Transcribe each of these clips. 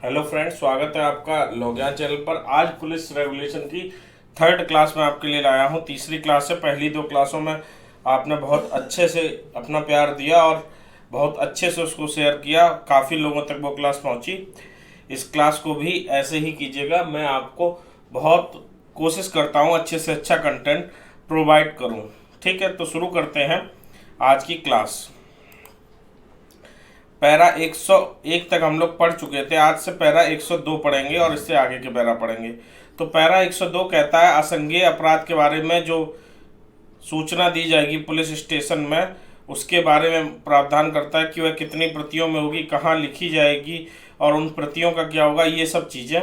Hello friends, स्वागत है आपका लोग्यान चैनल पर। आज पुलिस रेगुलेशन की थर्ड क्लास में आपके लिए लाया हूं। तीसरी क्लास है। पहली दो क्लासों में आपने बहुत अच्छे से अपना प्यार दिया और बहुत अच्छे से उसको शेयर किया, काफ़ी लोगों तक वो क्लास पहुंची। इस क्लास को भी ऐसे ही कीजिएगा। मैं आपको बहुत कोशिश करता हूं अच्छे से अच्छा कंटेंट प्रोवाइड करूं। ठीक है, तो शुरू करते हैं आज की क्लास। पैरा 101 तक हम लोग पढ़ चुके थे। आज से पैरा 102 पढ़ेंगे और इससे आगे के पैरा पढ़ेंगे। तो पैरा 102 कहता है असंज्ञेय अपराध के बारे में जो सूचना दी जाएगी पुलिस स्टेशन में, उसके बारे में प्रावधान करता है कि वह कितनी प्रतियों में होगी, कहाँ लिखी जाएगी और उन प्रतियों का क्या होगा, ये सब चीज़ें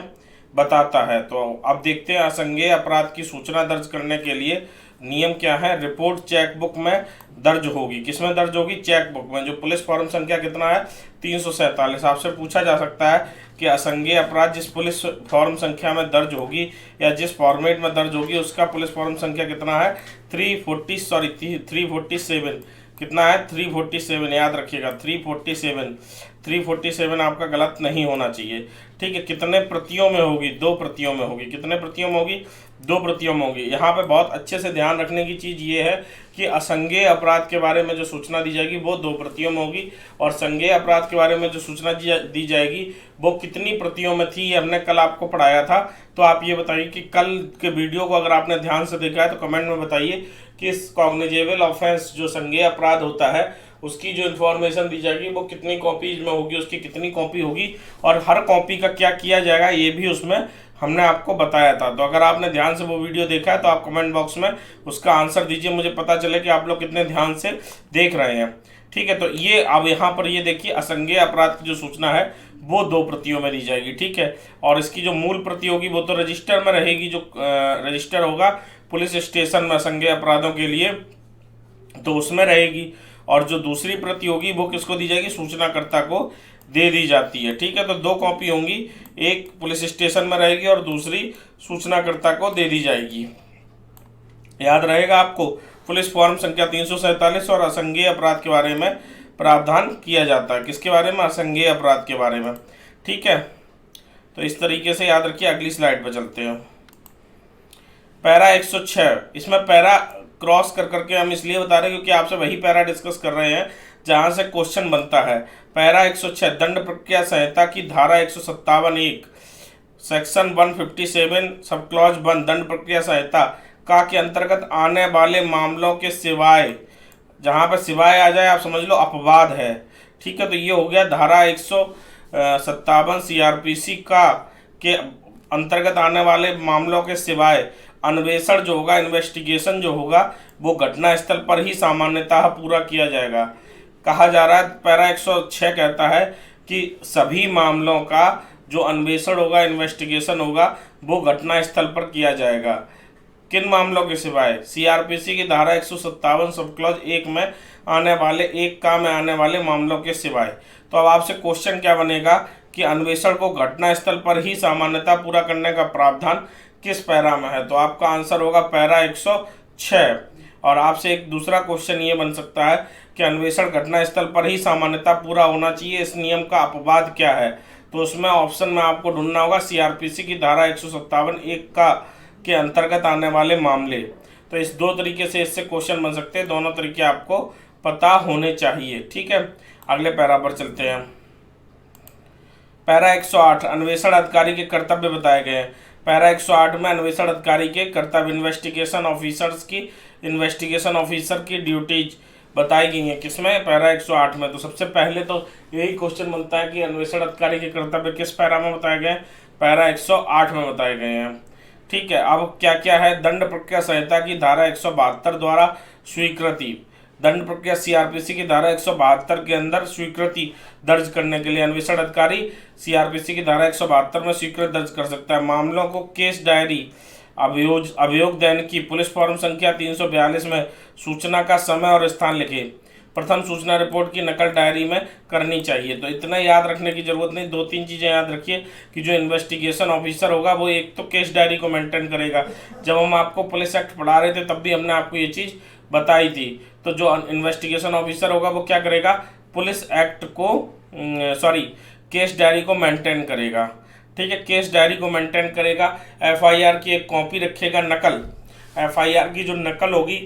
बताता है। तो अब देखते हैं असंज्ञेय अपराध की सूचना दर्ज करने के लिए नियम क्या है। रिपोर्ट चेकबुक में दर्ज होगी। किसमें दर्ज होगी? चेकबुक में। जो पुलिस फॉर्म संख्या कितना है? 347। आपसे पूछा जा सकता है कि असंज्ञेय अपराध जिस पुलिस फॉर्म संख्या में दर्ज होगी या जिस फॉर्मेट में दर्ज होगी उसका पुलिस फॉर्म संख्या कितना है? 347। कितना है? 347। याद रखिएगा 347। 347 आपका गलत नहीं होना चाहिए। ठीक है, कितने प्रतियों में होगी? 2 प्रतियों में होगी। कितने प्रतियों में होगी? 2 प्रतियों में होगी। यहाँ पे बहुत अच्छे से ध्यान रखने की चीज़ ये है कि असंज्ञेय अपराध के बारे में जो सूचना दी जाएगी वो 2 प्रतियों में होगी और संज्ञेय अपराध के बारे में जो सूचना दी जाएगी वो कितनी प्रतियों में थी, ये हमने कल आपको पढ़ाया था। तो आप ये बताइए कि कल के वीडियो को अगर आपने ध्यान से देखा है तो कमेंट में बताइए कि इस कॉग्निजेबल ऑफेंस जो संज्ञेय अपराध होता है उसकी जो इन्फॉर्मेशन दी जाएगी वो कितनी कॉपीज में होगी, उसकी कितनी कॉपी होगी और हर कॉपी का क्या किया जाएगा, ये भी उसमें हमने आपको बताया था। तो अगर आपने ध्यान से वो वीडियो देखा है तो आप कमेंट बॉक्स में उसका आंसर दीजिए, मुझे पता चले कि आप लोग कितने ध्यान से देख रहे हैं। ठीक है, तो ये अब यहाँ पर ये देखिए असंज्ञेय अपराध की जो सूचना है वो 2 प्रतियों में दी जाएगी। ठीक है, और इसकी जो मूल प्रति होगी वो तो रजिस्टर में रहेगी, जो रजिस्टर होगा पुलिस स्टेशन में असंज्ञेय अपराधों के लिए, तो उसमें रहेगी। और जो दूसरी प्रति होगी वो किसको दी जाएगी? सूचनाकर्ता को दे दी जाती है। ठीक है, तो 2 कॉपी होंगी, एक पुलिस स्टेशन में रहेगी और दूसरी सूचनाकर्ता को दे दी जाएगी। याद रहेगा आपको, पुलिस फॉर्म संख्या 347 और असंज्ञेय अपराध के बारे में प्रावधान किया जाता है। किसके बारे में? असंज्ञेय अपराध के बारे में। ठीक है, तो इस तरीके से याद रखिए। अगली स्लाइड पर चलते हैं। पैरा 106। इसमें पैरा क्रॉस कर करके हम इसलिए बता रहे हैं क्योंकि आपसे वही पैरा डिस्कस कर रहे हैं जहां से क्वेश्चन बनता है। पैरा 106 दंड प्रक्रिया संहिता की धारा 157(1) सेक्शन 157 सब क्लॉज 1 दंड प्रक्रिया संहिता का के अंतर्गत आने वाले मामलों के सिवाय, जहां पर सिवाय आ जाए आप समझ लो अपवाद है। ठीक है, तो ये हो गया धारा 157 सीआरपीसी का के अंतर्गत आने वाले मामलों के सिवाय अन्वेषण जो होगा, इन्वेस्टिगेशन जो होगा वो घटना स्थल पर ही सामान्यतः पूरा किया जाएगा। कहा जा रहा है पैरा 106 कहता है कि सभी मामलों का जो अन्वेषण होगा, इन्वेस्टिगेशन होगा वो घटना स्थल पर किया जाएगा। किन मामलों के सिवाय? सीआरपीसी की धारा 157 सब क्लॉज 1 में आने वाले 1 का में आने वाले मामलों के सिवाय। तो अब आपसे क्वेश्चन क्या बनेगा कि अन्वेषण को घटना स्थल पर ही सामान्यतः पूरा करने का प्रावधान किस पैरा में है? तो आपका आंसर होगा पैरा 106। और आपसे एक दूसरा क्वेश्चन ये बन सकता है कि अन्वेषण घटना स्थल पर ही सामान्यतः पूरा होना चाहिए, इस नियम का अपवाद क्या है? तो उसमें ऑप्शन में आपको ढूंढना होगा सीआरपीसी की धारा 157(1) का के अंतर्गत आने वाले मामले। तो इस 2 तरीके से इससे क्वेश्चन बन सकते हैं, दोनों तरीके आपको पता होने चाहिए। ठीक है, अगले पैरा पर चलते हैं। पैरा 108 अन्वेषण अधिकारी के कर्तव्य बताए गए हैं। पैरा 108 में अन्वेषण अधिकारी के कर्तव्य, इन्वेस्टिगेशन ऑफिसर की ड्यूटीज बताई गई हैं। किसमें? पैरा 108 में। तो सबसे पहले तो यही क्वेश्चन बनता है कि अन्वेषण अधिकारी के कर्तव्य किस पैरा में बताए गए हैं? पैरा 108 में बताए गए हैं। ठीक है, अब क्या क्या है? दंड प्रक्रिया संहिता की धारा 172 द्वारा स्वीकृति। दंड प्रक्रिया सीआरपीसी की धारा 172 के अंदर स्वीकृति दर्ज करने के लिए अन्वेषण अधिकारी सीआरपीसी की धारा 172 में स्वीकृति दर्ज कर सकता है। मामलों को केस डायरी अभियोग देने की पुलिस फॉर्म संख्या 342 में सूचना का समय और स्थान लिखे। प्रथम सूचना रिपोर्ट की नकल डायरी में करनी चाहिए। तो इतना याद रखने की जरूरत नहीं, 2-3 चीज़ें याद रखिए कि जो इन्वेस्टिगेशन ऑफिसर होगा वो एक तो केस डायरी को मेंटेन करेगा। जब हम आपको पुलिस एक्ट पढ़ा रहे थे तब भी हमने आपको ये चीज़ बताई थी। तो जो इन्वेस्टिगेशन ऑफिसर होगा वो क्या करेगा? पुलिस एक्ट को केस डायरी को मेंटेन करेगा। ठीक है, केस डायरी को मेंटेन करेगा। एफआईआर की एक कॉपी रखेगा, नकल, एफआईआर की जो नकल होगी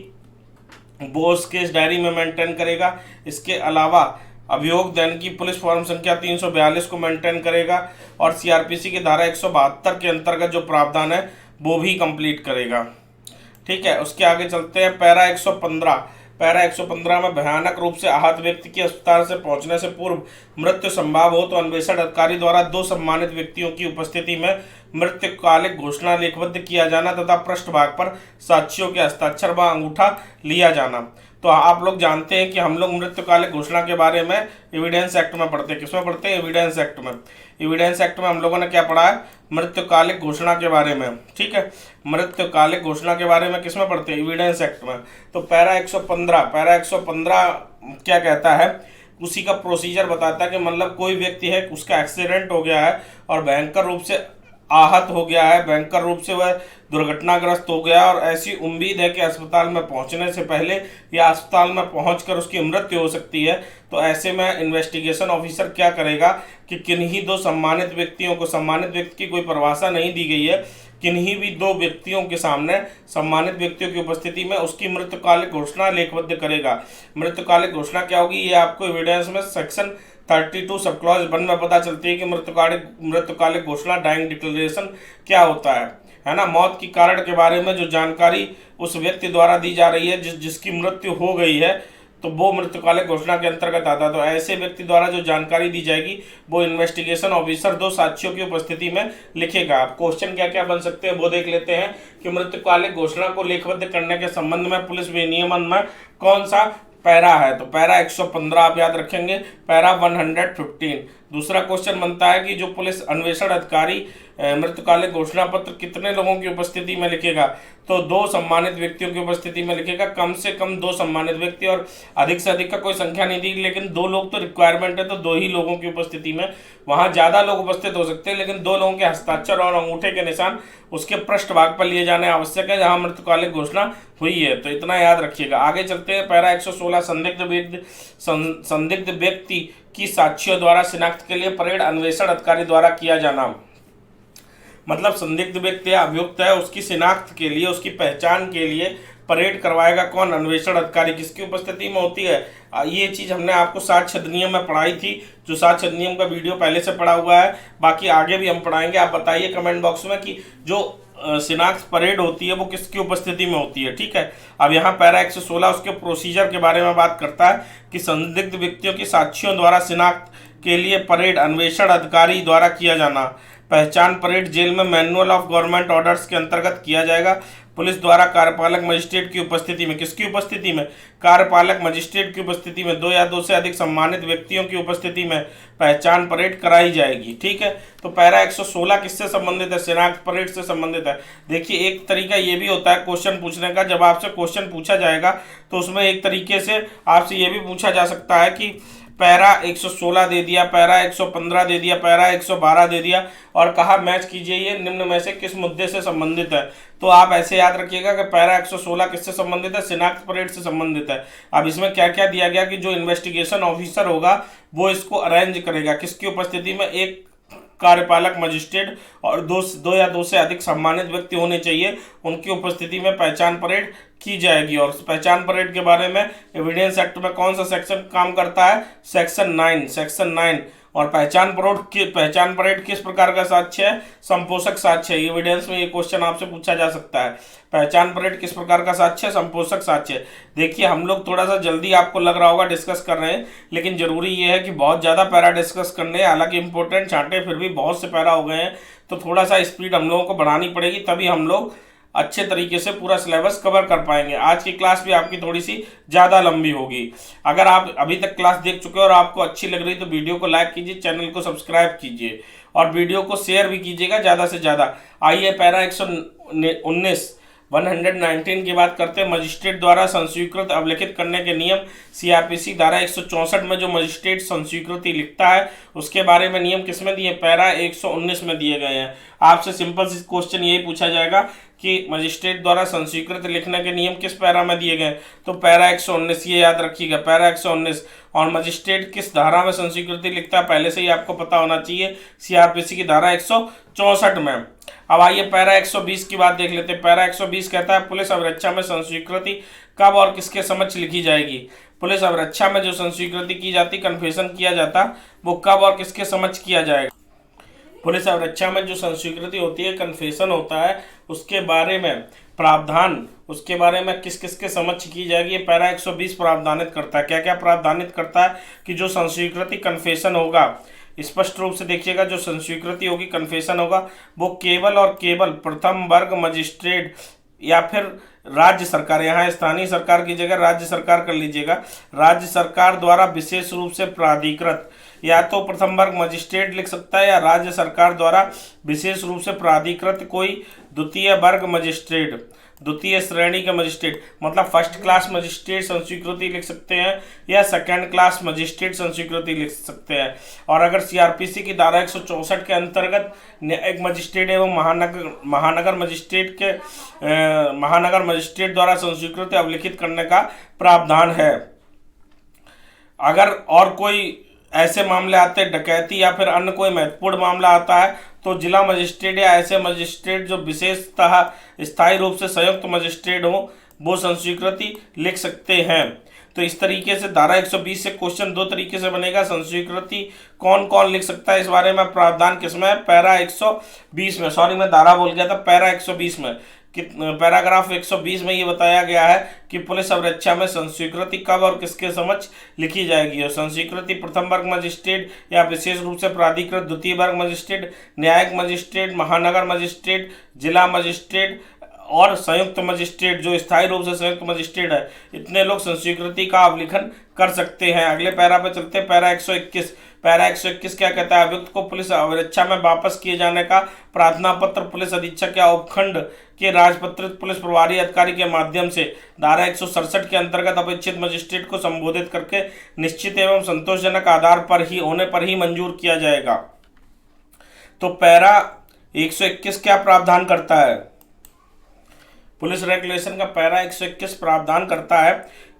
वो उस केस डायरी में मेंटेन करेगा। इसके अलावा अभियोग देन की पुलिस फॉर्म संख्या 342 को मेंटेन करेगा और सीआरपीसी की धारा 172 के अंतर्गत जो प्रावधान है वो भी कंप्लीट करेगा। ठीक है, उसके आगे चलते हैं। पैरा 115 में भयानक रूप से आहत व्यक्ति की अस्पताल से पहुंचने से पूर्व मृत्यु संभव हो तो अन्वेषण अधिकारी द्वारा 2 सम्मानित व्यक्तियों की उपस्थिति में मृत्युकालिक घोषणा लेखबद्ध किया जाना तथा पृष्ठभाग पर साक्षियों के हस्ताक्षर व अंगूठा लिया जाना। तो आप लोग जानते हैं कि हम लोग मृत्युकालिक घोषणा के बारे में एविडेंस एक्ट में पढ़ते हैं। किसमें पढ़ते हैं? एविडेंस एक्ट में। एविडेंस एक्ट में हम लोगों ने क्या पढ़ा है? मृत्युकालिक घोषणा के बारे में। ठीक है, मृत्युकालिक घोषणा के बारे में किसमें पढ़ते हैं? एविडेंस एक्ट में। तो पैरा 115 क्या कहता है? उसी का प्रोसीजर बताता है कि मतलब कोई व्यक्ति है, उसका एक्सीडेंट हो गया है और भयंकर रूप से आहत हो गया है, भयंकर रूप से वह दुर्घटनाग्रस्त हो गया और ऐसी उम्मीद है कि अस्पताल में पहुंचने से पहले या अस्पताल में पहुंचकर उसकी मृत्यु हो सकती है। तो ऐसे में इन्वेस्टिगेशन ऑफिसर क्या करेगा कि किन्हीं 2 सम्मानित व्यक्तियों को, सम्मानित व्यक्ति की कोई परिभाषा नहीं दी गई है, किन्हीं भी 2 व्यक्तियों के सामने सम्मानित व्यक्तियों की उपस्थिति में उसकी मृत्युकालिक घोषणा लेखबद्ध करेगा। मृत्युकालिक घोषणा क्या होगी? ये आपको एविडेंस में सेक्शन 32 सब क्लॉज 1 में पता चलती है कि मृत्युकालिक घोषणा, डाइंग डिक्लेरेशन क्या होता है ना। मौत के कारण के बारे में जो जानकारी उस व्यक्ति द्वारा दी जा रही है जिसकी मृत्यु हो गई है, तो वो मृत्युकालिक घोषणा के अंतर्गत आता है। तो ऐसे व्यक्ति द्वारा जो जानकारी दी जाएगी वो इन्वेस्टिगेशन ऑफिसर 2 साक्षियों की उपस्थिति में लिखेगा। आप क्वेश्चन क्या क्या बन सकते हैं वो देख लेते हैं कि मृत्युकालिक घोषणा को लेखबद्ध करने के संबंध में पुलिस विनियमन में कौन सा पैरा है? तो पैरा 115 आप याद रखेंगे, पैरा 115। दूसरा क्वेश्चन बनता है कि जो पुलिस अन्वेषण अधिकारी मृत्युकालिक घोषणा पत्र कितने लोगों की उपस्थिति में लिखेगा? तो 2 सम्मानित व्यक्तियों की उपस्थिति में लिखेगा। कम से कम 2 सम्मानित व्यक्ति और अधिक से अधिक का कोई संख्या नहीं दी, लेकिन 2 लोग तो रिक्वायरमेंट है, तो 2 ही लोगों की उपस्थिति में। वहां ज्यादा लोग उपस्थित हो सकते हैं, लेकिन 2 लोगों के हस्ताक्षर और अंगूठे के निशान उसके पृष्ठभाग पर लिए जाने आवश्यक है जहां मृत्युकालिक घोषणा हुई है। तो इतना याद रखिएगा। आगे चलते हैं। पैरा 116 संदिग्ध व्यक्ति की साक्षियों द्वारा शिनाख्त के लिए परेड अन्वेषण अधिकारी द्वारा किया जाना। मतलब संदिग्ध व्यक्ति या अभियुक्त है, उसकी शिनाख्त के लिए, उसकी पहचान के लिए परेड करवाएगा कौन? अन्वेषण अधिकारी। किसकी उपस्थिति में होती है? ये चीज़ हमने आपको साक्ष्य अधिनियम में पढ़ाई थी, जो साक्ष्य अधिनियम का वीडियो पहले से पढ़ा हुआ है, बाकी आगे भी हम पढ़ाएंगे। आप बताइए कमेंट बॉक्स में कि जो शिनाख्त परेड होती है वो किसकी उपस्थिति में होती है। ठीक है, अब यहाँ पैरा 116 उसके प्रोसीजर के बारे में बात करता है कि संदिग्ध व्यक्तियों की साक्षियों द्वारा शिनाख्त के लिए परेड अन्वेषण अधिकारी द्वारा किया जाना। पहचान परेड जेल में मैनुअल ऑफ गवर्नमेंट ऑर्डर्स के अंतर्गत किया जाएगा। पुलिस द्वारा कार्यपालक मजिस्ट्रेट की उपस्थिति में, किसकी उपस्थिति में? कार्यपालक मजिस्ट्रेट की उपस्थिति में 2 या 2 से अधिक सम्मानित व्यक्तियों की उपस्थिति में पहचान परेड कराई जाएगी। ठीक है, तो पैरा 116 किससे संबंधित है? शिनाख्त परेड से संबंधित है। देखिए, एक तरीका ये भी होता है क्वेश्चन पूछने का, जब आपसे क्वेश्चन पूछा जाएगा तो उसमें एक तरीके से आपसे ये भी पूछा जा सकता है कि पैरा 116 दे दिया, पैरा 115 दे दिया, पैरा 112 दे दिया और कहा मैच कीजिए ये निम्न में से किस मुद्दे से संबंधित है। तो आप ऐसे याद रखिएगा कि पैरा 116 किससे संबंधित है? शिनाख्त परेड से संबंधित है। अब इसमें क्या क्या दिया गया कि जो इन्वेस्टिगेशन ऑफिसर होगा वो इसको अरेंज करेगा, किसकी उपस्थिति में? एक कार्यपालक मजिस्ट्रेट और 2 या 2 से अधिक सम्मानित व्यक्ति होने चाहिए, उनकी उपस्थिति में पहचान परेड की जाएगी। और पहचान परेड के बारे में एविडेंस एक्ट में कौन सा सेक्शन काम करता है? सेक्शन 9। और पहचान परेड किस प्रकार का साक्ष्य है? संपोषक साक्ष्य है। एविडेंस में ये क्वेश्चन आपसे पूछा जा सकता है। पहचान परेड किस प्रकार का साक्ष्य है? संपोषक साक्ष्य। देखिए, हम लोग थोड़ा सा जल्दी आपको लग रहा होगा डिस्कस कर रहे हैं, लेकिन जरूरी ये है कि बहुत ज़्यादा पैरा डिस्कस करने हैं। हालांकि इंपॉर्टेंट छांटे फिर भी बहुत से पैरा हो गए हैं, तो थोड़ा सा स्पीड हम लोगों को बढ़ानी पड़ेगी, तभी हम लोग अच्छे तरीके से पूरा सिलेबस कवर कर पाएंगे। आज की क्लास भी आपकी थोड़ी सी ज़्यादा लंबी होगी। अगर आप अभी तक क्लास देख चुके हो और आपको अच्छी लग रही तो वीडियो को लाइक कीजिए, चैनल को सब्सक्राइब कीजिए और वीडियो को शेयर भी कीजिएगा ज़्यादा से ज़्यादा। आइए पैरा 119 119 की बात करते हैं, मजिस्ट्रेट द्वारा संस्वीकृत अवलिखित करने के नियम। सीआरपीसी धारा 164 में जो मजिस्ट्रेट संस्वीकृति लिखता है उसके बारे में नियम किसमें दिए, पैरा 119 में दिए गए हैं। आपसे सिंपल सी क्वेश्चन यही पूछा जाएगा कि मजिस्ट्रेट द्वारा संस्वीकृत लिखने के नियम किस पैरा में दिए गए, तो पैरा 119, ये याद रखिएगा, पैरा 119। और मजिस्ट्रेट किस धारा में संस्वीकृति लिखता है पहले से ही आपको पता होना चाहिए, सीआरपीसी की धारा 164 में। अब आइए पैरा 120 की बात देख लेते हैं। पैरा 120 कहता है पुलिस अभिरक्षा में संस्वीकृति कब और किसके समक्ष लिखी जाएगी। पुलिस अभिरक्षा में जो संस्वीकृति की जाती, कन्फेशन किया जाता, वो कब और किसके समक्ष किया जाएगा। पुलिस अभिरक्षा में जो संस्वीकृति होती है, कन्फेशन होता है, उसके बारे में प्रावधान, उसके बारे में किस किस के समक्ष की जाएगी, ये पैरा 120 प्रावधानित करता है। क्या क्या प्रावधानित करता है कि जो संस्वीकृति कन्फेशन होगा, स्पष्ट रूप से देखिएगा, जो संस्वीकृति होगी, कन्फेशन होगा, वो केवल और केवल प्रथम वर्ग मजिस्ट्रेट या फिर राज्य सरकार, यहाँ स्थानीय सरकार की जगह राज्य सरकार कर लीजिएगा, राज्य सरकार द्वारा विशेष रूप से प्राधिकृत, या तो प्रथम वर्ग मजिस्ट्रेट लिख सकता है या राज्य सरकार द्वारा विशेष रूप से प्राधिकृत कोई द्वितीय वर्ग मजिस्ट्रेट, द्वितीय श्रेणी के मजिस्ट्रेट, मतलब फर्स्ट क्लास मजिस्ट्रेट संस्वीकृति लिख सकते हैं या सेकंड क्लास मजिस्ट्रेट संस्वीकृति लिख सकते हैं। और अगर सीआरपीसी की धारा 164 के अंतर्गत न्यायिक मजिस्ट्रेट एवं महानगर मजिस्ट्रेट द्वारा संस्वीकृति अवलिखित करने का प्रावधान है। अगर और कोई ऐसे मामले आते हैं, डकैती या फिर अन्य कोई महत्वपूर्ण मामला आता है, तो जिला मजिस्ट्रेट या ऐसे मजिस्ट्रेट जो विशेषतः स्थायी रूप से संयुक्त मजिस्ट्रेट हो, वो संस्वीकृति लिख सकते हैं। तो इस तरीके से धारा 120 से क्वेश्चन दो तरीके से बनेगा, संस्वीकृति कौन कौन लिख सकता है इस बारे में प्रावधान किसमें है, पैरा 120 में, सॉरी मैं धारा बोल गया था, पैरा 120 में, पैराग्राफ 120 में ये बताया गया है कि पुलिस अभिरक्षा में संस्वीकृति कब और किसके समक्ष लिखी जाएगी। और संस्वीकृति प्रथम वर्ग मजिस्ट्रेट या विशेष रूप से प्राधिकृत द्वितीय वर्ग मजिस्ट्रेट, न्यायिक मजिस्ट्रेट, महानगर मजिस्ट्रेट, जिला मजिस्ट्रेट और संयुक्त मजिस्ट्रेट जो स्थायी रूप से संयुक्त मजिस्ट्रेट है, इतने लोग संस्वीकृति का अवलिखन कर सकते हैं। अगले पैरा पे चलते हैं, पैरा 121। पैरा 121 क्या कहता है, अभियुक्त को पुलिस अभिरक्षा में वापस किए जाने का प्रार्थना पत्र पुलिस अधीक्षक या उपखंड के राजपत्रित पुलिस प्रभारी अधिकारी के माध्यम से धारा 167 के अंतर्गत अपेक्षित मजिस्ट्रेट को संबोधित करके निश्चित एवं संतोषजनक आधार पर ही होने पर ही मंजूर किया जाएगा। तो पैरा 121 क्या प्रावधान करता है, पुलिस रेगुलेशन का पैरा 121 प्रावधान करता है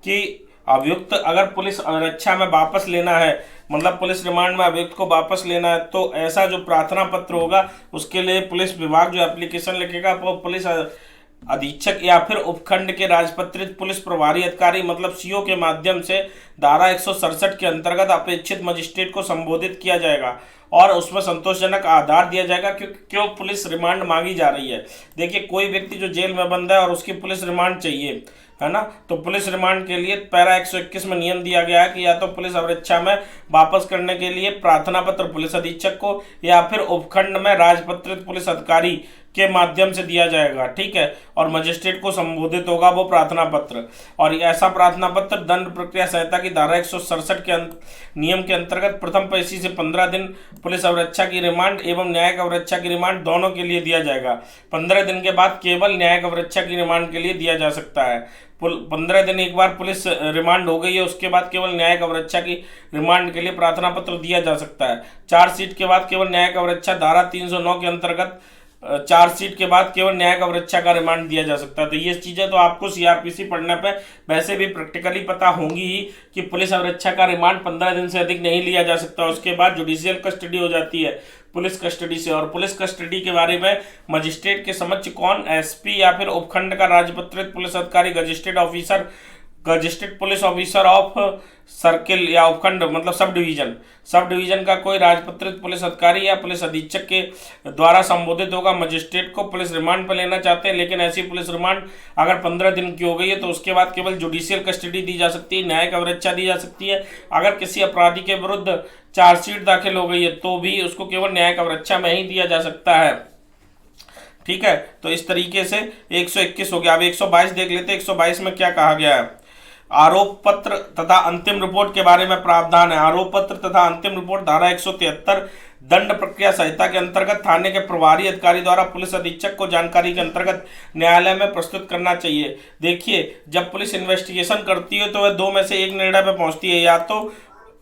कि अभियुक्त अगर पुलिस अभिरक्षा में वापस लेना है, मतलब पुलिस रिमांड में अभियुक्त को वापस लेना है, तो ऐसा जो प्रार्थना पत्र होगा उसके लिए पुलिस विभाग जो एप्लीकेशन लिखेगा वो पुलिस अधीक्षक या फिर उपखंड के राजपत्रित पुलिस प्रभारी अधिकारी मतलब सीओ के माध्यम से धारा 167 के अंतर्गत अपेक्षित मजिस्ट्रेट को संबोधित किया जाएगा और उसमें संतोषजनक आधार दिया जाएगा क्यों पुलिस रिमांड मांगी जा रही है। देखिए कोई व्यक्ति जो जेल में बंद है और उसकी पुलिस रिमांड चाहिए है ना, तो पुलिस रिमांड के लिए पैरा 121 में नियम दिया गया है कि या तो पुलिस अभिरक्षा में वापस करने के लिए प्रार्थना पत्र पुलिस अधीक्षक को या फिर उपखंड में राजपत्रित पुलिस अधिकारी के माध्यम से दिया जाएगा, ठीक है। और मजिस्ट्रेट को संबोधित होगा वो प्रार्थना पत्र, और ऐसा प्रार्थना पत्र दंड प्रक्रिया संहिता की धारा 167 के नियम के अंतर्गत प्रथम पेशी से 15 दिन पुलिस अभिरक्षा की रिमांड एवं न्यायिक अभिरक्षा की रिमांड दोनों के लिए दिया जाएगा। 15 दिन के बाद केवल न्यायिक अभिरक्षा की रिमांड के लिए दिया जा सकता है। 15 दिन एक बार पुलिस रिमांड हो गई है उसके बाद केवल न्यायिक अभिरक्षा की रिमांड के लिए प्रार्थना पत्र दिया जा सकता है। चार्जशीट के बाद केवल न्यायिक अभिरक्षा धारा 309 के अंतर्गत चार्जशीट के बाद केवल न्यायिक अभिरक्षा का रिमांड दिया जा सकता है। तो ये चीज़ें तो आपको सीआरपीसी पढ़ने पे वैसे भी प्रैक्टिकली पता होंगी ही कि पुलिस अभिरक्षा का रिमांड 15 दिन से अधिक नहीं लिया जा सकता। उसके बाद जुडिशियल कस्टडी हो जाती है पुलिस कस्टडी से, और पुलिस कस्टडी के बारे में मजिस्ट्रेट के समक्ष कौन, एसपी या फिर उपखंड का राजपत्रित पुलिस अधिकारी, गजिस्ट्रेट पुलिस ऑफिसर ऑफ सर्किल या उपखंड मतलब सब डिवीजन का कोई राजपत्रित पुलिस अधिकारी या पुलिस अधीक्षक के द्वारा संबोधित होगा। मजिस्ट्रेट को पुलिस रिमांड पर लेना चाहते हैं लेकिन ऐसी पुलिस रिमांड अगर 15 दिन की हो गई है तो उसके बाद केवल जुडिशियल कस्टडी दी जा सकती है, न्यायिक अभिरक्षा दी जा सकती है। अगर किसी अपराधी के विरुद्ध चार्जशीट दाखिल हो गई है तो भी उसको केवल न्यायिक अभिरक्षा में ही दिया जा सकता है, ठीक है। तो इस तरीके से 121 हो गया। अब 122 देख लेते हैं। 122 में क्या कहा गया है, आरोप पत्र तथा अंतिम रिपोर्ट के बारे में प्रावधान है। आरोप पत्र तथा अंतिम रिपोर्ट धारा 173 दंड प्रक्रिया संहिता के अंतर्गत थाने के प्रभारी अधिकारी द्वारा पुलिस अधीक्षक को जानकारी के अंतर्गत न्यायालय में प्रस्तुत करना चाहिए। देखिए, जब पुलिस इन्वेस्टिगेशन करती है तो वह दो में से एक निर्णय पर पहुंचती है, या तो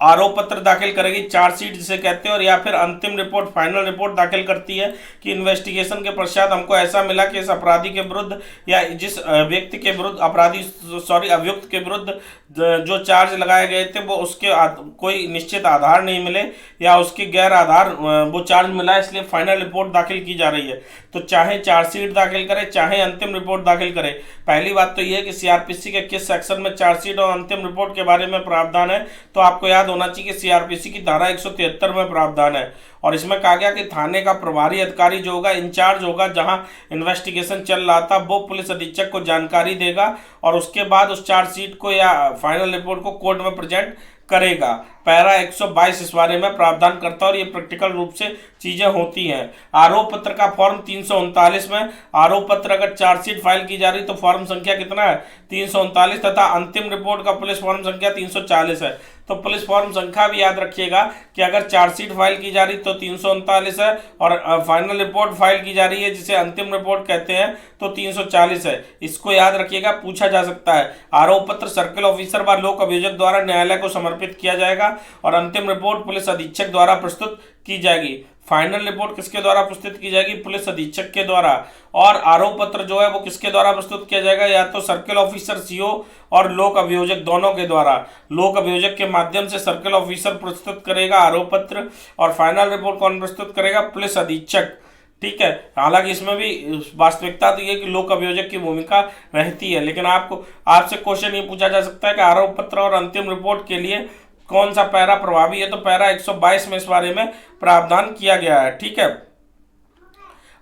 आरोप पत्र दाखिल करेगी, चार्जशीट जिसे कहते हैं, और या फिर अंतिम रिपोर्ट, फाइनल रिपोर्ट दाखिल करती है कि इन्वेस्टिगेशन के पश्चात हमको ऐसा मिला कि इस अपराधी के विरुद्ध या जिस व्यक्ति के विरुद्ध अभियुक्त के विरुद्ध जो चार्ज लगाए गए थे वो उसके कोई निश्चित आधार नहीं मिले या उसके गैर आधार वो चार्ज मिला, इसलिए फाइनल रिपोर्ट दाखिल की जा रही है। तो चाहे चार्जशीट दाखिल करे चाहे अंतिम रिपोर्ट दाखिल करे, पहली बात तो यह है कि सीआरपीसी के किस सेक्शन में चार्जशीट और अंतिम रिपोर्ट के बारे में प्रावधान है, तो आपको याद होना चाहिए कि सीआरपीसी की धारा 173 में प्रावधान है। और इसमें कहा गया कि थाने का प्रभारी अधिकारी जो होगा, इंचार्ज होगा, जहां इन्वेस्टिगेशन चल रहा था, वो पुलिस अधीक्षक को जानकारी देगा और उसके बाद उस चार्जशीट को या फाइनल रिपोर्ट को कोर्ट में प्रेजेंट करेगा। पैरा 122 इस बारे में प्रावधान करता है और ये प्रैक्टिकल रूप से चीजें होती हैं। आरोप पत्र का फॉर्म 339 में, आरोप पत्र अगर चार्जशीट फाइल की जा रही तो फॉर्म संख्या कितना है, 339, तथा अंतिम रिपोर्ट का पुलिस फॉर्म संख्या 340 है। तो पुलिस फॉर्म संख्या भी याद रखिएगा कि अगर चार्जशीट फाइल की जा रही तो 339 है और फाइनल रिपोर्ट फाइल की जा रही है जिसे अंतिम रिपोर्ट कहते हैं तो 340 है। इसको याद रखिएगा, पूछा जा सकता है। आरोप पत्र सर्किल ऑफिसर व लोक अभियोजक द्वारा न्यायालय को समर्पित किया जाएगा और अंतिम रिपोर्ट पुलिस अधीक्षक द्वारा प्रस्तुत की जाएगी। फाइनल रिपोर्ट किसके द्वारा प्रस्तुत की जाएगी, पुलिस अधीक्षक के द्वारा। और आरोप पत्र जो है वो किसके द्वारा प्रस्तुत किया जाएगा, या तो सर्किल ऑफिसर सीओ और लोक अभियोजक दोनों के द्वारा। लोक अभियोजक के माध्यम से सर्किल ऑफिसर प्रस्तुत करेगा आरोप पत्र और फाइनल रिपोर्ट कौन प्रस्तुत करेगा, पुलिस अधीक्षक। ठीक है, हालांकि इसमें भी वास्तविकता तो ये कि लोक अभियोजक की भूमिका रहती है, लेकिन आपसे क्वेश्चन ये पूछा जा सकता है कि आरोप पत्र और अंतिम रिपोर्ट के लिए कौन सा पैरा प्रभावी है, तो पैरा 122 में इस बारे में प्रावधान किया गया है। ठीक है,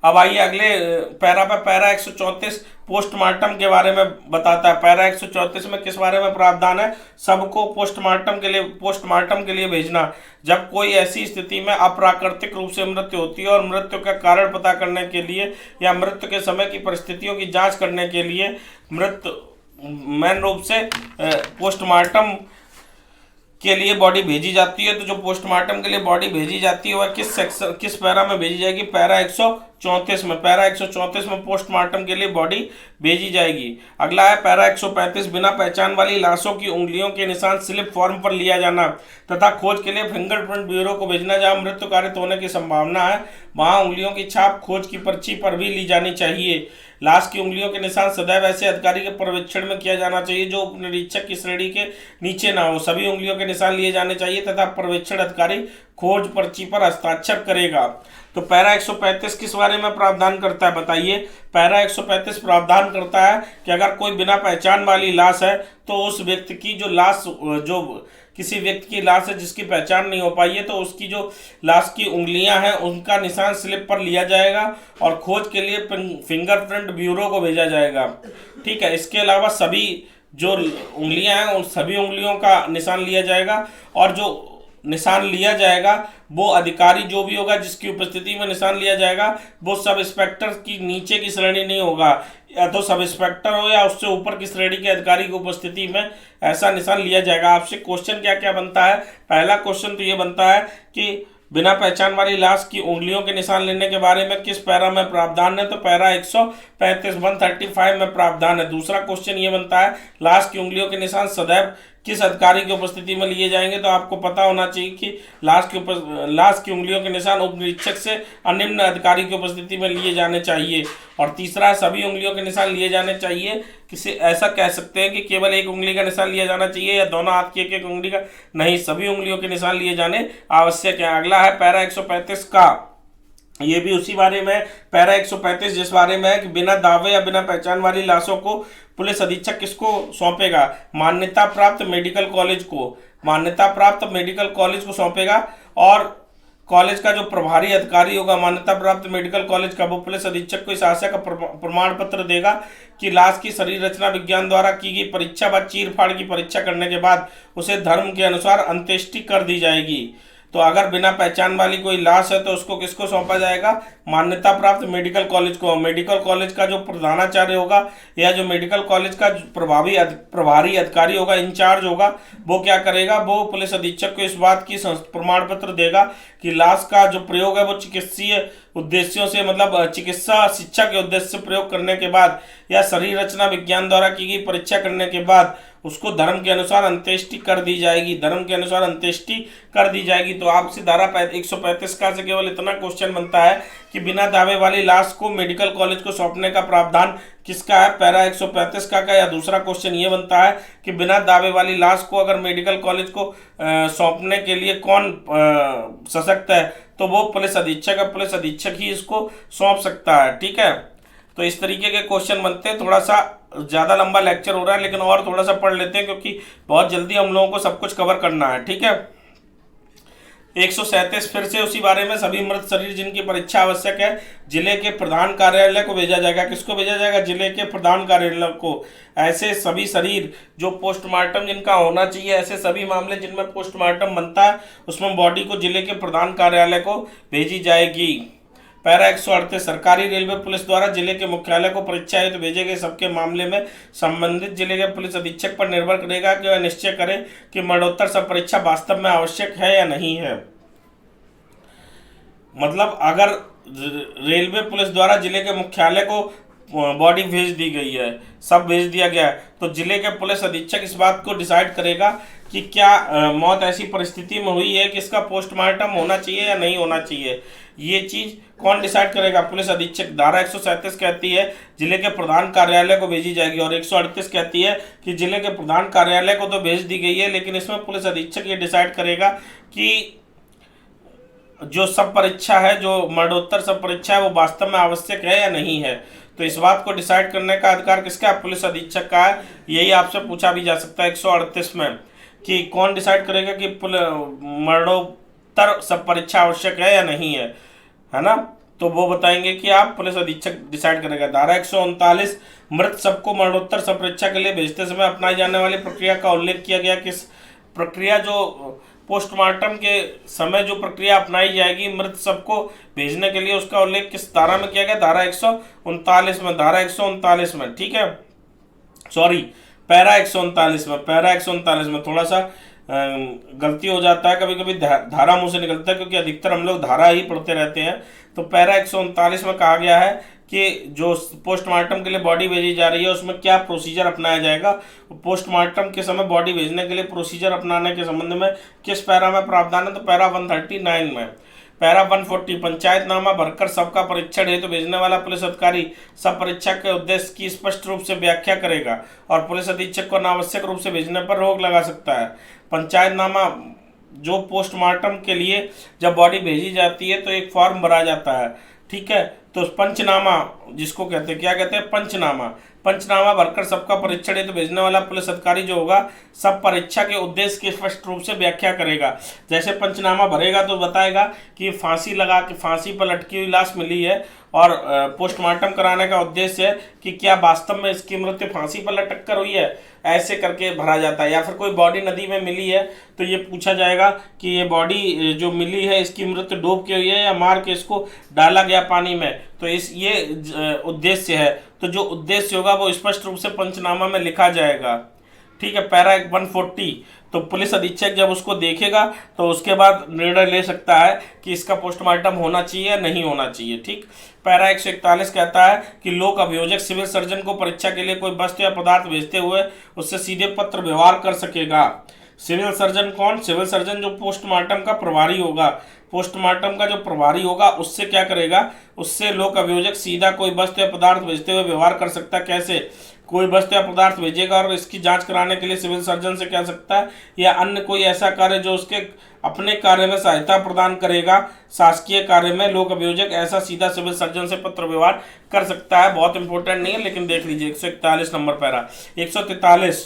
अब आइए अगले पैरा पर। पैरा 134 पोस्टमार्टम के बारे में बताता है। पैरा 134 में किस बारे में प्रावधान है, सबको पोस्टमार्टम के लिए भेजना। जब कोई ऐसी स्थिति में अप्राकृतिक रूप से मृत्यु होती है और मृत्यु का कारण पता करने के लिए या मृत्यु के समय की परिस्थितियों की जांच करने के लिए मेन रूप से पोस्टमार्टम के लिए बॉडी भेजी जाती है। तो जो पोस्टमार्टम के लिए बॉडी भेजी जाती है वह किस पैरा में भेजी जाएगी, पैरा 134 में। पैरा 134 में पोस्टमार्टम के लिए बॉडी भेजी जाएगी। अगला है पैरा 135, बिना पहचान वाली लाशों की उंगलियों के निशान स्लिप फॉर्म पर लिया जाना तथा खोज के लिए फिंगरप्रिंट ब्यूरो को भेजना। जहां मृत्यु कारित होने की संभावना है वहां उंगलियों की छाप खोज की पर्ची पर भी ली जानी चाहिए। लाश की उंगलियों के निशान सदैव ऐसे अधिकारी के पर्यवेक्षण में किया जाना चाहिए जो उपनिरीक्षक की श्रेणी के नीचे ना हो। सभी उंगलियों के निशान लिए जाने चाहिए तथा पर्यवेक्षण अधिकारी खोज पर्ची पर हस्ताक्षर करेगा। तो पैरा 135 किस बारे में प्रावधान करता है, बताइए। पैरा 135 प्रावधान करता है कि अगर कोई बिना पहचान वाली लाश है तो उस व्यक्ति की जो किसी व्यक्ति की लाश है जिसकी पहचान नहीं हो पाई है तो उसकी जो लाश की उंगलियां हैं उनका निशान स्लिप पर लिया जाएगा और खोज के लिए फिंगरप्रिंट ब्यूरो को भेजा जाएगा। ठीक है, इसके अलावा सभी जो उंगलियां हैं उन सभी उंगलियों का निशान लिया जाएगा और जो निशान लिया जाएगा वो अधिकारी जो भी होगा जिसकी उपस्थिति में निशान लिया जाएगा वो सब इंस्पेक्टर की नीचे की श्रेणी नहीं होगा, या तो सब इंस्पेक्टर हो या उससे ऊपर की श्रेणी के अधिकारी की उपस्थिति में ऐसा निशान लिया जाएगा। आपसे क्वेश्चन क्या क्या बनता है, पहला क्वेश्चन तो ये बनता है कि बिना पहचान वाली लाश की उंगलियों के निशान लेने के बारे में किस पैरा में प्रावधान है, तो पैरा 135 में प्रावधान है। दूसरा क्वेश्चन ये बनता है लाश की उंगलियों के निशान सदैव किस अधिकारी की उपस्थिति में लिए जाएंगे, तो आपको पता होना चाहिए कि लाश की उंगलियों के निशान उपनिरीक्षक से निम्न अधिकारी की उपस्थिति में लिए जाने चाहिए। और तीसरा, सभी उंगलियों के निशान लिए जाने चाहिए। किसी ऐसा कह सकते हैं कि केवल एक उंगली का निशान लिया जाना चाहिए या दोनों हाथ की एक उंगली का, नहीं, सभी उंगलियों के निशान लिए जाने आवश्यक है। अगला है पैरा 135 का, ये भी उसी बारे में, पैरा 135 जिस बारे में है कि बिना दावे या बिना पहचान वाली लाशों को पुलिस अधीक्षक किसको सौंपेगा, मान्यता प्राप्त मेडिकल कॉलेज को, मान्यता प्राप्त मेडिकल कॉलेज को सौंपेगा। और कॉलेज का जो प्रभारी अधिकारी होगा मान्यता प्राप्त मेडिकल कॉलेज का, वो पुलिस अधीक्षक को इस आशय का प्रमाण पत्र देगा कि लाश की शरीर रचना विज्ञान द्वारा की गई परीक्षा व चीर फाड़ की परीक्षा करने के बाद उसे धर्म के अनुसार अंत्येष्टि कर दी जाएगी। तो अगर बिना पहचान वाली कोई लाश है तो उसको किसको सौंपा जाएगा, मान्यता प्राप्त मेडिकल कॉलेज को। मेडिकल कॉलेज का जो प्रधानाचार्य होगा या जो मेडिकल कॉलेज का प्रभारी अधिकारी होगा, इंचार्ज होगा, वो क्या करेगा, वो पुलिस अधीक्षक को इस बात की प्रमाण पत्र देगा कि लाश का जो प्रयोग है वो चिकित्सीय उद्देश्यों से, मतलब चिकित्सा शिक्षा के उद्देश्य से प्रयोग करने के बाद या शरीर रचना विज्ञान द्वारा की गई परीक्षा करने के बाद उसको धर्म के अनुसार अंत्येष्टि कर दी जाएगी, धर्म के अनुसार अंत्येष्टि कर दी जाएगी। तो आपसे धारा 135 का से केवल इतना क्वेश्चन बनता है कि बिना दावे वाली लाश को मेडिकल कॉलेज को सौंपने का प्रावधान किसका है, पैरा 135 का या दूसरा क्वेश्चन ये बनता है कि बिना दावे वाली लाश को अगर मेडिकल कॉलेज को सौंपने के लिए कौन सशक्त है, तो वो पुलिस अधीक्षक है, पुलिस अधीक्षक ही इसको सौंप सकता है। ठीक है, तो इस तरीके के क्वेश्चन बनते हैं। थोड़ा सा ज़्यादा लंबा लेक्चर हो रहा है, लेकिन और थोड़ा सा पढ़ लेते हैं क्योंकि बहुत जल्दी हम लोगों को सब कुछ कवर करना है। ठीक है, 137 फिर से उसी बारे में, सभी मृत शरीर जिनकी परीक्षा आवश्यक है जिले के प्रधान कार्यालय को भेजा जाएगा। किसको भेजा जाएगा, जिले के प्रधान कार्यालय को। ऐसे सभी शरीर जो पोस्टमार्टम जिनका होना चाहिए, ऐसे सभी मामले जिनमें पोस्टमार्टम बनता है, उसमें बॉडी को जिले के प्रधान कार्यालय को भेजी जाएगी। पैरा 138 सरकारी रेलवे पुलिस द्वारा जिले के मुख्यालय को परीक्षा हेतु भेजे गए सबके मामले में संबंधित जिले के पुलिस अधीक्षक पर निर्भर करेगा कि वह निश्चय करे कि मरणोत्तर सब परीक्षा वास्तव में आवश्यक है या नहीं है। मतलब अगर रेलवे पुलिस द्वारा जिले के मुख्यालय को बॉडी भेज दी गई है, सब भेज दिया गया है, तो जिले के पुलिस अधीक्षक इस बात को डिसाइड करेगा कि क्या मौत ऐसी परिस्थिति में हुई है कि इसका पोस्टमार्टम होना चाहिए या नहीं होना चाहिए। ये चीज़ कौन डिसाइड करेगा, पुलिस अधीक्षक। धारा 137 कहती है जिले के प्रधान कार्यालय को भेजी जाएगी, और 138 कहती है कि जिले के प्रधान कार्यालय को तो भेज दी गई है, लेकिन इसमें पुलिस अधीक्षक ये डिसाइड करेगा कि जो सब परीक्षा है, जो मरणोत्तर सब परीक्षा है, वो वास्तव में आवश्यक है या नहीं है। तो इस बात को डिसाइड करने का अधिकार किसका है, पुलिस अधीक्षक का है। यही आपसे पूछा भी जा सकता है 138 में कि कौन डिसाइड करेगा कि मरणोत्तर सब परीक्षा आवश्यक है या नहीं है ना। तो वो बताएंगे कि आप पुलिस अधीक्षक डिसाइड करेगा। धारा 139 मृत सबको मरणोत्तर सब परीक्षा के लिए भेजते समय अपनाई जाने वाली प्रक्रिया का उल्लेख किया गया। किस प्रक्रिया, जो पोस्टमार्टम के समय जो प्रक्रिया अपनाई जाएगी मृत सबको भेजने के लिए, उसका उल्लेख किस धारा में किया गया, धारा 139 में। धारा 139 में, ठीक है, सॉरी पैरा 139 में। पैरा 139 में थोड़ा सा गलती हो जाता है, कभी कभी धारा मुंह से निकलता है क्योंकि अधिकतर हम लोग धारा ही पढ़ते रहते हैं। तो पैरा 139 में कहा गया है कि जो पोस्टमार्टम के लिए बॉडी भेजी जा रही है उसमें क्या प्रोसीजर अपनाया जाएगा। पोस्टमार्टम के समय बॉडी भेजने के लिए प्रोसीजर अपनाने के संबंध में किस पैरा में प्रावधान है, तो पैरा 139 में। पैरा 140 पंचायतनामा भरकर सबका परीक्षण हेतु भेजने वाला पुलिस अधिकारी सब परीक्षा के उद्देश्य की स्पष्ट रूप से व्याख्या करेगा और पुलिस अधीक्षक को अनावश्यक रूप से भेजने पर रोक लगा सकता है। पंचायतनामा जो पोस्टमार्टम के लिए जब बॉडी भेजी जाती है तो एक फॉर्म भरा जाता है, ठीक है। तो पंचनामा जिसको कहते हैं, क्या कहते हैं, पंचनामा। पंचनामा भरकर सबका परीक्षण हेतु भेजने वाला पुलिस अधिकारी जो होगा सब परीक्षा के उद्देश्य की स्पष्ट रूप से व्याख्या करेगा। जैसे पंचनामा भरेगा तो बताएगा कि फांसी लगा के फांसी पर लटकी हुई लाश मिली है और पोस्टमार्टम कराने का उद्देश्य है कि क्या वास्तव में इसकी मृत्यु फांसी पर लटक कर हुई है, ऐसे करके भरा जाता है। या फिर कोई बॉडी नदी में मिली है तो ये पूछा जाएगा कि ये बॉडी जो मिली है इसकी मृत्यु डूब के हुई है या मार के इसको डाला गया पानी में, तो ये उद्देश्य है। तो जो उद्देश्य होगा वो स्पष्ट रूप से पंचनामा में लिखा जाएगा, ठीक है। पैरा 140 तो पुलिस अधीक्षक जब उसको देखेगा तो उसके बाद निर्णय ले सकता है कि इसका पोस्टमार्टम होना चाहिए या नहीं होना चाहिए, ठीक। पैरा 141 कहता है कि लोक अभियोजक सिविल सर्जन को परीक्षा के लिए कोई वस्तु या पदार्थ भेजते हुए उससे सीधे पत्र व्यवहार कर सकेगा। सिविल सर्जन कौन, सिविल सर्जन जो पोस्टमार्टम का प्रभारी होगा, पोस्टमार्टम का जो प्रभारी होगा उससे क्या करेगा, उससे लोक अभियोजक सीधा कोई वस्तु या पदार्थ भेजते हुए व्यवहार कर सकता है। कैसे, कोई वस्तु या पदार्थ भेजेगा और इसकी जांच कराने के लिए सिविल सर्जन से कह सकता है, या अन्य कोई ऐसा कार्य जो उसके अपने कार्य में सहायता प्रदान करेगा शासकीय कार्य में, लोक अभियोजक ऐसा सीधा सिविल सर्जन से पत्र व्यवहार कर सकता है। बहुत इंपॉर्टेंट नहीं है लेकिन देख लीजिए 141 नंबर पैरा। 143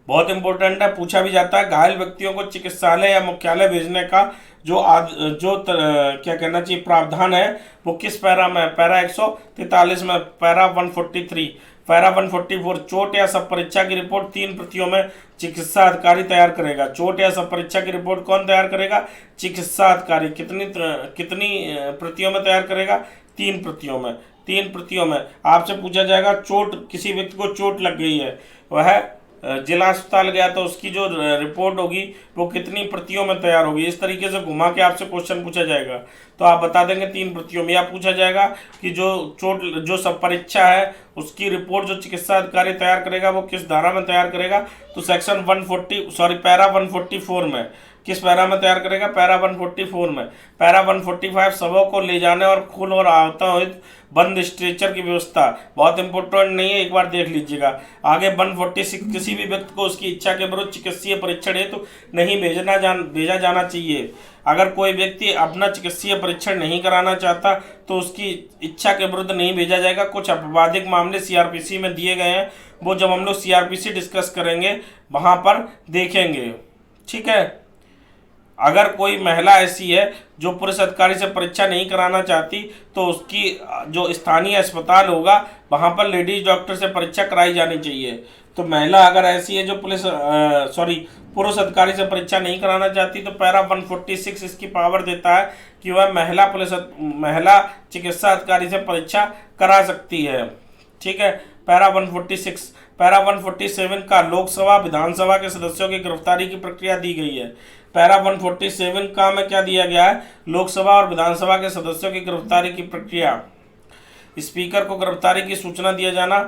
बहुत इंपॉर्टेंट है, पूछा भी जाता है। घायल व्यक्तियों को चिकित्सालय या मुख्यालय भेजने का क्या कहना चाहिए प्रावधान है वो किस पैरा में, पैरा 143 में। पैरा 143 पैरा 144 चोट या सब परीक्षा की रिपोर्ट 3 प्रतियों में चिकित्सा अधिकारी तैयार करेगा। चोट या सब परीक्षा की रिपोर्ट कौन तैयार करेगा? चिकित्सा अधिकारी। कितनी प्रतियों में तैयार करेगा? 3 प्रतियों में। 3 प्रतियों में आपसे पूछा जाएगा, चोट, किसी व्यक्ति को चोट लग गई है, वह जिला अस्पताल गया, तो उसकी जो रिपोर्ट होगी वो कितनी प्रतियों में तैयार होगी। इस तरीके से घुमा के आपसे क्वेश्चन पूछा जाएगा, तो आप बता देंगे 3 प्रतियों में। या पूछा जाएगा कि जो सब परीक्षा है उसकी रिपोर्ट जो चिकित्सा अधिकारी तैयार करेगा वो किस धारा में तैयार करेगा? तो सेक्शन 140 पैरा 144 में। किस पैरा में तैयार करेगा? पैरा 144 में। पैरा 145 शवों को ले जाने और खून और आहतों बंद स्ट्रेचर की व्यवस्था, बहुत इंपॉर्टेंट नहीं है, एक बार देख लीजिएगा। आगे 146 किसी भी व्यक्ति को उसकी इच्छा के विरुद्ध चिकित्सीय परीक्षण हेतु नहीं भेजा जाना चाहिए। अगर कोई व्यक्ति अपना चिकित्सीय परीक्षण नहीं कराना चाहता तो उसकी इच्छा के विरुद्ध नहीं भेजा जाएगा। कुछ आपराधिक मामले सीआरपीसी में दिए गए हैं, वो जब हम लोग सीआरपीसी डिस्कस करेंगे वहाँ पर देखेंगे, ठीक है। अगर कोई महिला ऐसी है जो पुलिस अधिकारी से परीक्षा नहीं कराना चाहती तो उसकी जो स्थानीय अस्पताल होगा वहाँ पर लेडीज डॉक्टर से परीक्षा कराई जानी चाहिए। तो महिला अगर ऐसी है जो पुरुष अधिकारी से परीक्षा नहीं कराना चाहती तो पैरा 146 इसकी पावर देता है कि वह महिला चिकित्सा अधिकारी से परीक्षा करा सकती है, ठीक है। पैरा 146। पैरा 147 का लोकसभा विधानसभा के सदस्यों की गिरफ्तारी की प्रक्रिया दी गई है। पैरा 147 का में क्या दिया गया है? लोकसभा और विधानसभा के सदस्यों की गिरफ्तारी की प्रक्रिया। स्पीकर को गिरफ्तारी की सूचना दिया जाना।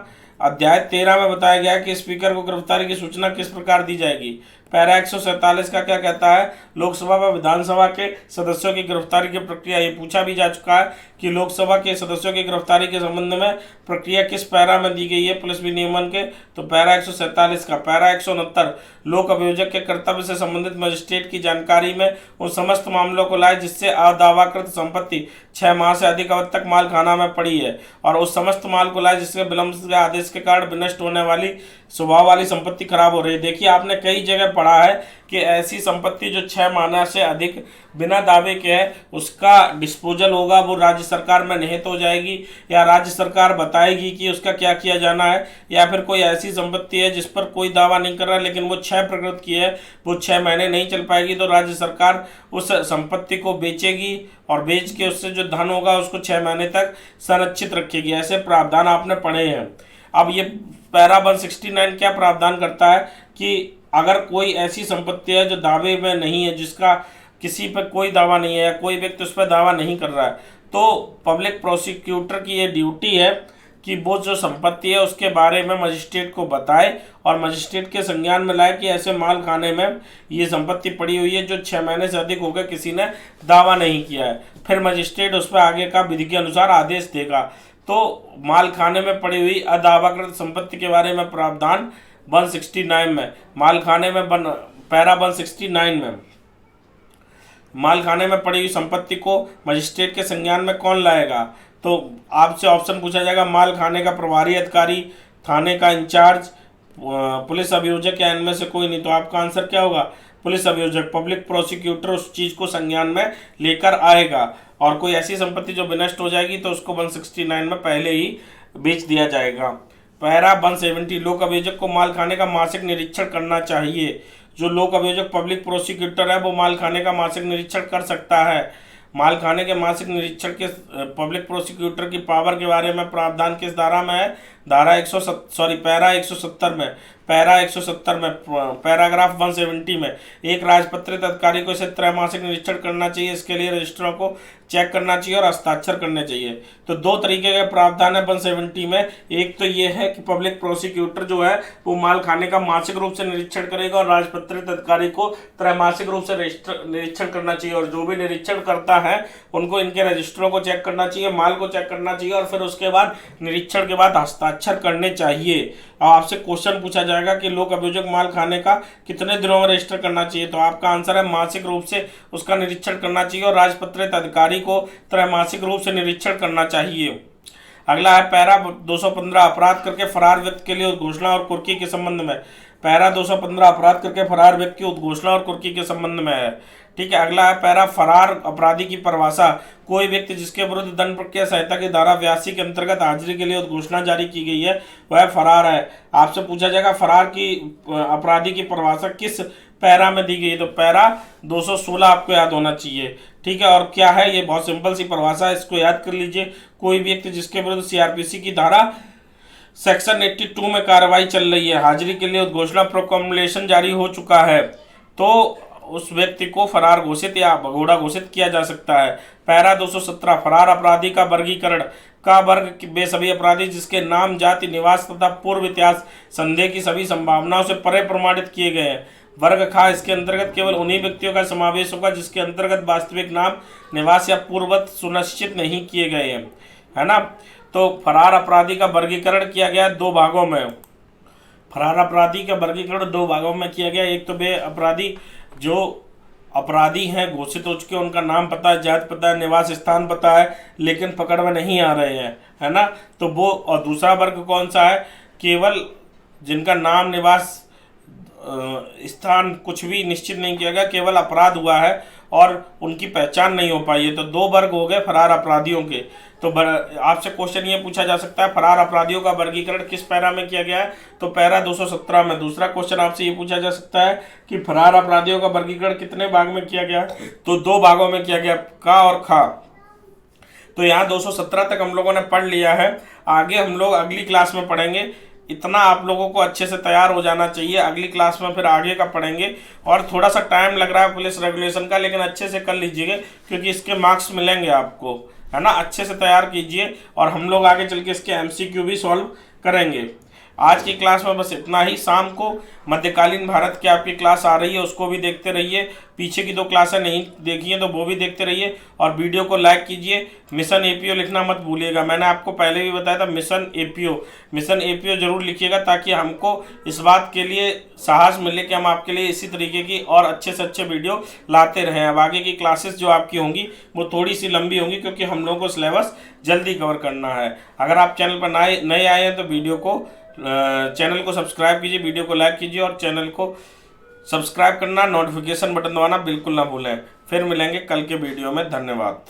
अध्याय 13 में बताया गया है कि स्पीकर को गिरफ्तारी की सूचना किस प्रकार दी जाएगी। पैरा 147 का क्या कहता है? लोकसभा व विधानसभा के सदस्यों की गिरफ्तारी की प्रक्रिया। ये पूछा भी जा चुका है कि लोकसभा के सदस्यों की गिरफ्तारी के संबंध में प्रक्रिया किस पैरा में दी गई है पुलिस विनियमन के? तो पैरा 147 का। पैरा 169 लोक अभियोजक के कर्तव्य से संबंधित मजिस्ट्रेट की जानकारी में उन समस्त मामलों को लाए जिससे अदावाकृत संपत्ति 6 माह से अधिक अवधि तक माल खाना में पड़ी है, और उस समस्त माल को लाए जिसके विलंब के आदेश के कारण विनष्ट होने वाली स्वभाव वाली संपत्ति खराब हो रही है। देखिए, आपने कई जगह पढ़ा है कि ऐसी संपत्ति जो 6 माह से अधिक बिना दावे के है उसका डिस्पोजल होगा, वो राज्य सरकार में निहित हो जाएगी, या राज्य सरकार बताएगी कि उसका क्या किया जाना है। या फिर कोई ऐसी संपत्ति है जिस पर कोई दावा नहीं कर रहा लेकिन वो 6 प्रकृति की है, वो 6 महीने नहीं चल पाएगी, तो राज्य सरकार उस संपत्ति को बेचेगी और बेच के उससे जो धन होगा उसको 6 महीने तक संरक्षित रखेगी। ऐसे प्रावधान आपने पढ़े हैं। अब ये पैरा 169 क्या प्रावधान करता है कि अगर कोई ऐसी संपत्ति है जो दावे में नहीं है, जिसका किसी पर कोई दावा नहीं है या कोई व्यक्ति उस पर दावा नहीं कर रहा है, तो पब्लिक प्रोसिक्यूटर की ये ड्यूटी है कि वो जो संपत्ति है उसके बारे में मजिस्ट्रेट को बताए और मजिस्ट्रेट के संज्ञान में लाए कि ऐसे माल खाने में ये संपत्ति पड़ी हुई है जो 6 महीने से अधिक हो गए, किसी ने दावा नहीं किया है। फिर मजिस्ट्रेट उस पर आगे का विधि के अनुसार आदेश देगा। तो माल खाने में पड़ी हुई अदावाकृत संपत्ति के बारे में प्रावधान 169 में, माल खाने में पैरा 169 में माल खाने में पड़ी हुई संपत्ति को मजिस्ट्रेट के संज्ञान में कौन लाएगा? तो आपसे ऑप्शन पूछा जाएगा, माल खाने का प्रभारी अधिकारी, थाने का इंचार्ज, पुलिस अभियोजक, या इनमें से कोई नहीं। तो आपका आंसर क्या होगा? पुलिस अभियोजक। पब्लिक प्रोसिक्यूटर उस चीज़ को संज्ञान में लेकर आएगा, और कोई ऐसी संपत्ति जो विनष्ट हो जाएगी तो उसको 169 में पहले ही बेच दिया जाएगा। पैरा 170 लोक अभियोजक को माल खाने का मासिक निरीक्षण करना चाहिए। जो लोक अभियोजक पब्लिक प्रोसिक्यूटर है वो माल खाने का मासिक निरीक्षण कर सकता है। माल खाने के मासिक निरीक्षण के पब्लिक प्रोसिक्यूटर की पावर के बारे में प्रावधान किस धारा में है? पैरा 170 में। पैरा 170 में पैराग्राफ 170 में एक राजपत्रित अधिकारी को इसे त्रैमासिक निरीक्षण करना चाहिए। इसके लिए रजिस्टरों को चेक करना चाहिए और हस्ताक्षर करने चाहिए। तो 2 तरीके के प्रावधान है 170 में। एक तो ये है कि पब्लिक प्रोसिक्यूटर जो है वो माल खाने का मासिक रूप से निरीक्षण करेगा और राजपत्रित अधिकारी को त्रैमासिक रूप से निरीक्षण करना चाहिए, और जो भी निरीक्षण करता है उनको इनके रजिस्टरों को चेक करना चाहिए, माल को चेक करना चाहिए, और फिर उसके बाद निरीक्षण के बाद हस्ताक्षर करने चाहिए। अब आपसे क्वेश्चन पूछा जाएगा कि लोक अभियोजक माल खाने का कितने दिनों में रजिस्टर करना चाहिए? तो आपका आंसर है मासिक रूप से उसका निरीक्षण करना चाहिए और राजपत्रित अधिकारी को त्रैमासिक रूप से निरीक्षण करना चाहिए। अगला है पैरा 215 अपराध करके फरार व्यक्ति के लिए उद्घोषणा और कुर्की के संबंध में। पैरा 215 अपराध करके फरार व्यक्ति उद्घोषणा और कुर्की के संबंध में है। ठीक है। अगला है पैरा फरार अपराधी की परिभाषा, कोई व्यक्ति जिसके विरुद्ध दंड प्रक्रिया संहिता की धारा 82 के अंतर्गत हाजिरी के लिए उद्घोषणा जारी की गई है वह फरार है। आपसे पूछा जाएगा फरार की अपराधी की परिभाषा किस पैरा में दी गई है, तो पैरा 216 आपको याद होना चाहिए। ठीक है। और क्या है, ये बहुत सिंपल सी परिभाषा है, इसको याद कर लीजिए। कोई व्यक्ति जिसके विरुद्ध सीआरपीसी की धारा सेक्शन 82 में कार्रवाई चल रही है, हाजिरी के लिए उद्घोषणा प्रोक्लेमेशन जारी हो चुका है, तो उस व्यक्ति को फरार घोषित या भगोड़ा घोषित किया जा सकता है। पैरा 217 फरार अपराधी का वर्गीकरण का वर्ग वे सभी अपराधी जिसके नाम, जाति, निवास तथा पूर्व इतिहास संदेह की सभी संभावनाओं से परे प्रमाणित किए गए हैं। वर्ग खा इसके अंतर्गत केवल उन्हीं व्यक्तियों का समावेश होगा जिसके अंतर्गत वास्तविक नाम, निवास या पूर्ववत सुनिश्चित नहीं किए गए हैं, है ना। तो फरार अपराधी का वर्गीकरण किया गया 2 भागों में। फरार अपराधी का वर्गीकरण 2 भागों में किया गया। एक तो वे अपराधी जो अपराधी हैं, घोषित हो चुके, उनका नाम पता है, जाति पता है, निवास स्थान पता है, लेकिन पकड़ में नहीं आ रहे हैं, है ना, तो वो। और दूसरा वर्ग कौन सा है, केवल जिनका नाम, निवास, स्थान कुछ भी निश्चित नहीं किया गया, केवल अपराध हुआ है और उनकी पहचान नहीं हो पाई है। तो 2 वर्ग हो गए फरार अपराधियों के। तो आपसे क्वेश्चन ये पूछा जा सकता है फरार अपराधियों का वर्गीकरण किस पैरा में किया गया है, तो पैरा 217 में। दूसरा क्वेश्चन आपसे ये पूछा जा सकता है कि फरार अपराधियों का वर्गीकरण कितने भाग में किया गया, तो 2 भागों में किया गया, का और खा। तो यहाँ 217 तक हम लोगों ने पढ़ लिया है। आगे हम लोग अगली क्लास में पढ़ेंगे। इतना आप लोगों को अच्छे से तैयार हो जाना चाहिए। अगली क्लास में फिर आगे का पढ़ेंगे और थोड़ा सा टाइम लग रहा है पुलिस रेगुलेशन का, लेकिन अच्छे से कर लीजिएगा क्योंकि इसके मार्क्स मिलेंगे आपको, है ना। अच्छे से तैयार कीजिए और हम लोग आगे चल के इसके एमसीक्यू भी सॉल्व करेंगे। आज की क्लास में बस इतना ही। शाम को मध्यकालीन भारत की आपकी क्लास आ रही है, उसको भी देखते रहिए। पीछे की 2 क्लासें नहीं देखी हैं तो वो भी देखते रहिए और वीडियो को लाइक कीजिए। मिशन एपीओ लिखना मत भूलिएगा, मैंने आपको पहले भी बताया था मिशन एपीओ जरूर लिखिएगा ताकि हमको इस बात के लिए साहस मिले कि हम आपके लिए इसी तरीके की और अच्छे से अच्छे वीडियो लाते रहें। अब आगे की क्लासेस जो आपकी होंगी वो थोड़ी सी लंबी होंगी क्योंकि हम लोगों को सिलेबस जल्दी कवर करना है। अगर आप चैनल पर नए आए हैं तो चैनल को सब्सक्राइब कीजिए, वीडियो को लाइक कीजिए और चैनल को सब्सक्राइब करना, नोटिफिकेशन बटन दबाना बिल्कुल ना भूलें। फिर मिलेंगे कल के वीडियो में। धन्यवाद।